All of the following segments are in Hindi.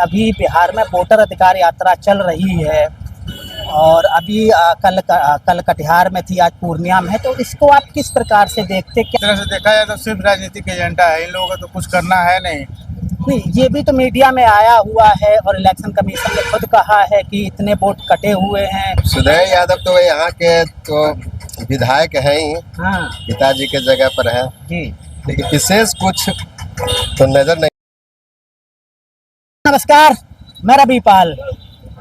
अभी बिहार में वोटर अधिकार यात्रा चल रही है और अभी कल कटिहार में थी, आज पूर्णिया में है। तो इसको आप किस प्रकार से देखते? क्या तरह से देखा जाए तो सिर्फ राजनीतिक एजेंडा है, इन लोगों का तो कुछ करना है नहीं। नहीं, ये भी तो मीडिया में आया हुआ है और इलेक्शन कमीशन ने खुद कहा है कि इतने वोट कटे हुए हैं। सुदय यादव तो यहाँ के तो विधायक हैं ही, हाँ पिताजी के जगह पर है, जी। लेकिन विशेष कुछ तो नजर नहीं। नमस्कार, मैं रविपाल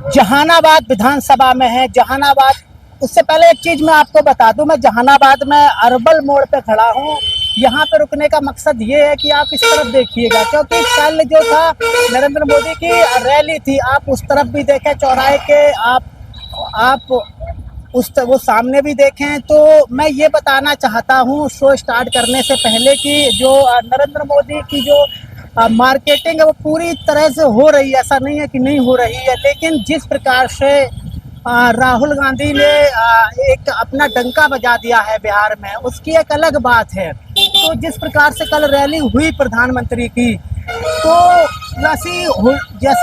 जहानाबाद विधानसभा में है। जहानाबाद, उससे पहले एक चीज मैं आपको बता दूं, मैं जहानाबाद में अरबल मोड़ पे खड़ा हूं। यहाँ पे रुकने का मकसद ये है कि आप इस तरफ देखिएगा, क्योंकि कल जो था नरेंद्र मोदी की रैली थी, आप उस तरफ भी देखें चौराहे के, आप वो सामने भी देखें। तो मैं ये बताना चाहता हूँ शो स्टार्ट करने से पहले कि जो नरेंद्र मोदी की जो मार्केटिंग है वो पूरी तरह से हो रही है, ऐसा नहीं है कि नहीं हो रही है। लेकिन जिस प्रकार से राहुल गांधी ने एक अपना डंका बजा दिया है बिहार में, उसकी एक अलग बात है। तो जिस प्रकार से कल रैली हुई प्रधानमंत्री की, तो जैसी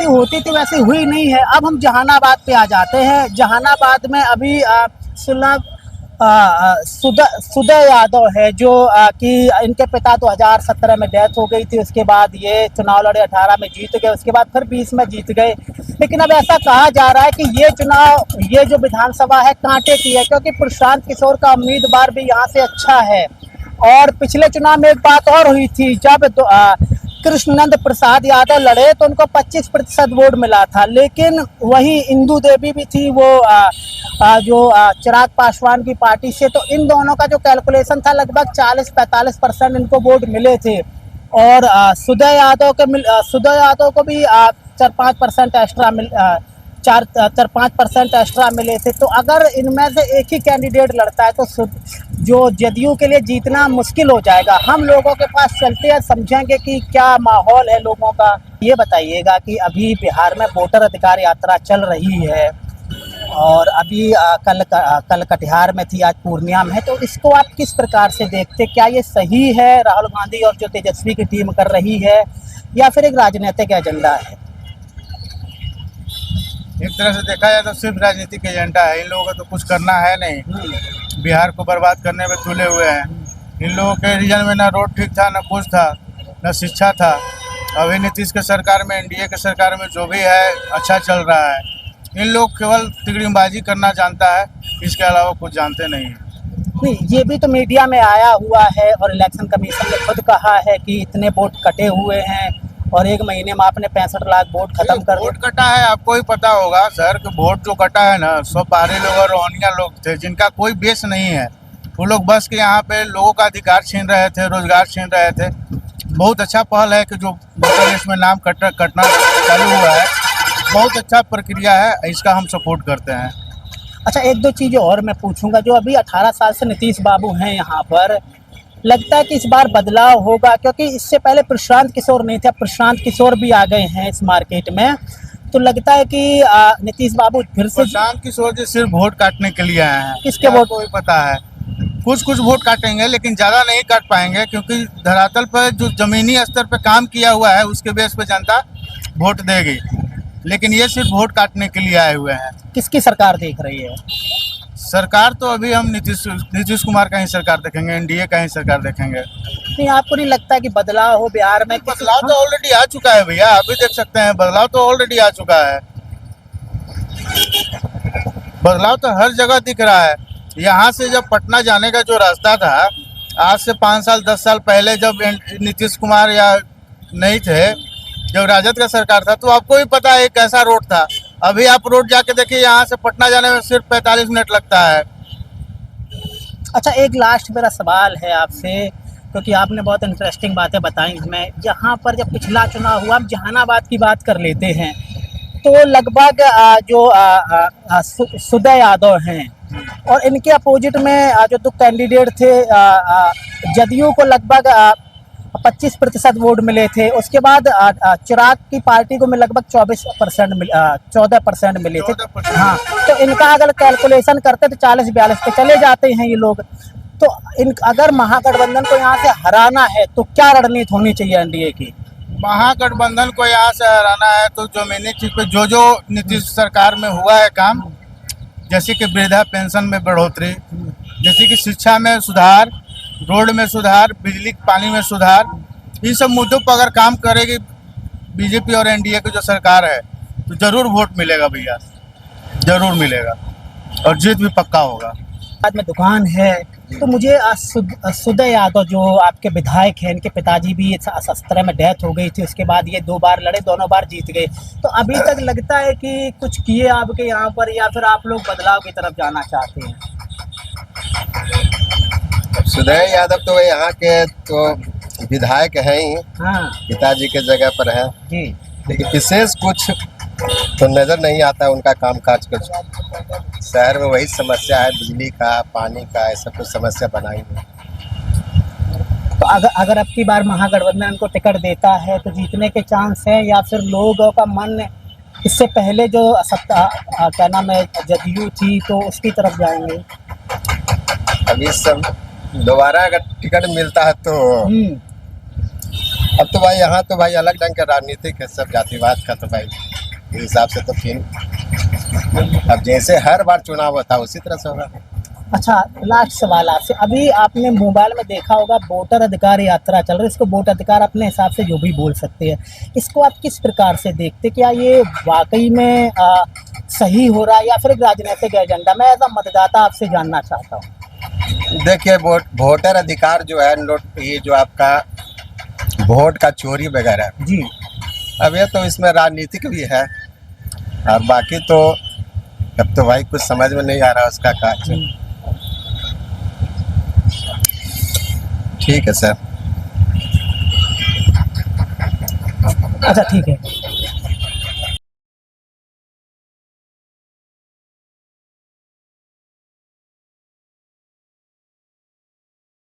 होती थी वैसी हुई नहीं है। अब हम जहानाबाद पे आ जाते हैं। जहानाबाद में अभी सुदय यादव है, जो कि इनके पिता 2017 में डेथ हो गई थी। उसके बाद ये चुनाव लड़े, 18 में जीत गए, उसके बाद फिर 20 में जीत गए। लेकिन अब ऐसा कहा जा रहा है कि ये जो विधानसभा है कांटे की है, क्योंकि प्रशांत किशोर का उम्मीदवार भी यहाँ से अच्छा है। और पिछले चुनाव में एक बात और हुई थी, जब कृष्णनंद प्रसाद यादव लड़े तो उनको 25% वोट मिला था। लेकिन वही इंदू देवी भी थी, वो जो चिराग पासवान की पार्टी से। तो इन दोनों का जो कैलकुलेशन था, लगभग 40-45% इनको वोट मिले थे। और सुदय यादव को भी 4-5% एक्स्ट्रा 4-5% एक्स्ट्रा मिले थे। तो अगर इनमें से एक ही कैंडिडेट लड़ता है तो जो जदयू के लिए जीतना मुश्किल हो जाएगा। हम लोगों के पास चलते हैं, समझेंगे कि क्या माहौल है लोगों का। ये बताइएगा कि अभी बिहार में वोटर अधिकार यात्रा चल रही है और अभी कल कटिहार में थी, आज पूर्णिया में है। तो इसको आप किस प्रकार से देखते? क्या ये सही है राहुल गांधी और जो तेजस्वी की टीम कर रही है, या फिर एक राजनीतिक एजेंडा है? एक तरह से देखा जाए तो सिर्फ राजनीतिक एजेंडा है, इन लोगों का तो कुछ करना है नहीं। बिहार को बर्बाद करने में तुले हुए हैं। इन लोगों के रीजन में ना रोड ठीक था, ना कुछ था, ना शिक्षा था। अभी नीतीश के सरकार में, एनडीए के सरकार में जो भी है अच्छा चल रहा है। इन लोग केवल तिगड़ीबाजी करना जानता है, इसके अलावा कुछ जानते नहीं है। नहीं, ये भी तो मीडिया में आया हुआ है और इलेक्शन कमीशन ने खुद कहा है कि इतने वोट कटे हुए हैं और 1 महीने में आपने 65 लाख वोट खत्म कर दिए। वोट कटा है, आपको ही पता होगा सर कि वोट जो कटा है ना, सब बाहरी लोग और रोहनिया लोग थे, जिनका कोई बेस नहीं है। वो लोग बस के यहाँ पे लोगों का अधिकार छीन रहे थे, रोजगार छीन रहे थे। बहुत अच्छा पहल है कि जो वोटर लिस्ट में नाम कटना चालू हुआ है, बहुत अच्छा प्रक्रिया है, इसका हम सपोर्ट करते हैं। अच्छा, 1-2 चीज़ें और मैं पूछूंगा। जो अभी 18 साल से नीतीश बाबू हैं यहाँ पर, लगता है कि इस बार बदलाव होगा? क्योंकि इससे पहले प्रशांत किशोर नहीं थे, प्रशांत किशोर भी आ गए हैं इस मार्केट में। तो लगता है कि नीतीश बाबू फिर से। प्रशांत किशोर जी सिर्फ वोट काटने के लिए आए हैं। किसके वोट? को भी पता है, कुछ वोट काटेंगे, लेकिन ज़्यादा नहीं काट पाएंगे, क्योंकि धरातल पर जो जमीनी स्तर पर काम किया हुआ है उसके बेस पर जनता वोट देगी। लेकिन ये सिर्फ वोट काटने के लिए आए हुए हैं। किसकी सरकार देख रही है? सरकार तो अभी हम नीतीश कुमार का ही सरकार देखेंगे, एनडीए का ही सरकार देखेंगे। नहीं, आपको नहीं लगता कि बदलाव हो बिहार में? बदलाव तो ऑलरेडी आ चुका है भैया, अभी देख सकते हैं, बदलाव तो ऑलरेडी आ चुका है। बदलाव तो हर जगह दिख रहा है। यहाँ से जब पटना जाने का जो रास्ता था, आज से 5 साल 10 साल पहले, जब नीतीश कुमार या नहीं थे, जब राजद का सरकार था, तो आपको भी पता है कैसा रोड था। अभी आप रोड जाके देखिए, यहाँ से पटना जाने में सिर्फ 45 मिनट लगता है। अच्छा, एक लास्ट मेरा सवाल है आपसे, क्योंकि आपने बहुत इंटरेस्टिंग बातें बताई इसमें। यहाँ पर जब पिछला चुनाव हुआ, हम जहानाबाद की बात कर लेते हैं, तो लगभग जो सुदय यादव हैं और इनके अपोजिट में जो 2 कैंडिडेट थे, जदयू को लगभग 25% वोट मिले थे। उसके बाद चिराग की पार्टी को में लगभग 14% मिले थे। हाँ, तो इनका अगर कैलकुलेशन करते तो 40-42 पे चले जाते हैं ये लोग। तो अगर महागठबंधन को यहाँ से हराना है तो क्या रणनीति होनी चाहिए एनडीए की? महागठबंधन को यहाँ से हराना है तो जमीनी चीज पे जो नीतीश सरकार में हुआ है काम, जैसे कि वृद्धा पेंशन में बढ़ोतरी, जैसे कि शिक्षा में सुधार, रोड में सुधार, बिजली पानी में सुधार, इन सब मुद्दों पर अगर काम करेगी बीजेपी और एनडीए की जो सरकार है तो जरूर वोट मिलेगा भैया, जरूर मिलेगा और जीत भी पक्का होगा। बाद में दुकान है तो मुझे सुदय यादव जो आपके विधायक हैं, इनके पिताजी भी इस अस्त्र में डेथ हो गई थी, उसके बाद ये 2 बार लड़े, दोनों बार जीत गए, तो अभी तक लगता है कि कुछ किए आपके यहाँ पर या फिर आप लोग बदलाव की तरफ जाना चाहते हैं? सुदय यादव तो यहाँ के तो विधायक हैं ही, हाँ पिताजी के जगह पर है जी, लेकिन विशेष कुछ तो नजर नहीं आता उनका कामकाज कुछ। शहर में वही समस्या है, बिजली का, पानी का, ऐसा कुछ समस्या बनाई है। तो अगर अब की बार महागठबंधन को टिकट देता है तो जीतने के चांस है या फिर लोगों का मन इससे पहले जो सत्ता क्या नाम है जदयू थी तो उसकी तरफ जाएंगे? अभी सब दोबारा अगर टिकट मिलता है तो अब तो भाई यहाँ तो भाई अलग ढंग का राजनीतिक है, सब जातिवाद का, तो भाई इस हिसाब से तो फिर अब जैसे हर बार चुनाव होता उसी तरह से होगा। अच्छा, लास्ट सवाल आपसे, अभी आपने मोबाइल में देखा होगा वोटर अधिकार यात्रा चल रही है, इसको वोट अधिकार अपने हिसाब से जो भी बोल सकते हैं, इसको आप किस प्रकार से देखते, क्या ये वाकई में सही हो रहा है या फिर एक राजनीतिक एजेंडा? मैं एज अ मतदाता आपसे जानना चाहता हूँ। देखिए वोटर अधिकार जो है, नोट ये जो आपका वोट का चोरी वगैरह जी, अब ये तो इसमें राजनीतिक भी है और बाकी तो अब तो भाई कुछ समझ में नहीं आ रहा उसका काज। ठीक है सर। अच्छा ठीक है।